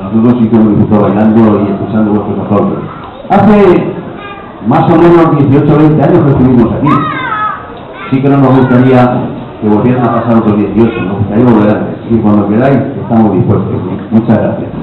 nosotros sí que hemos disfrutado bailando y escuchando vuestros aplausos. Hace más o menos 18 o 20 años que estuvimos aquí. Sí que no nos gustaría que volvieran a pasar otros 18, nos gustaría volver antes. Y cuando queráis, estamos dispuestos. Muchas gracias.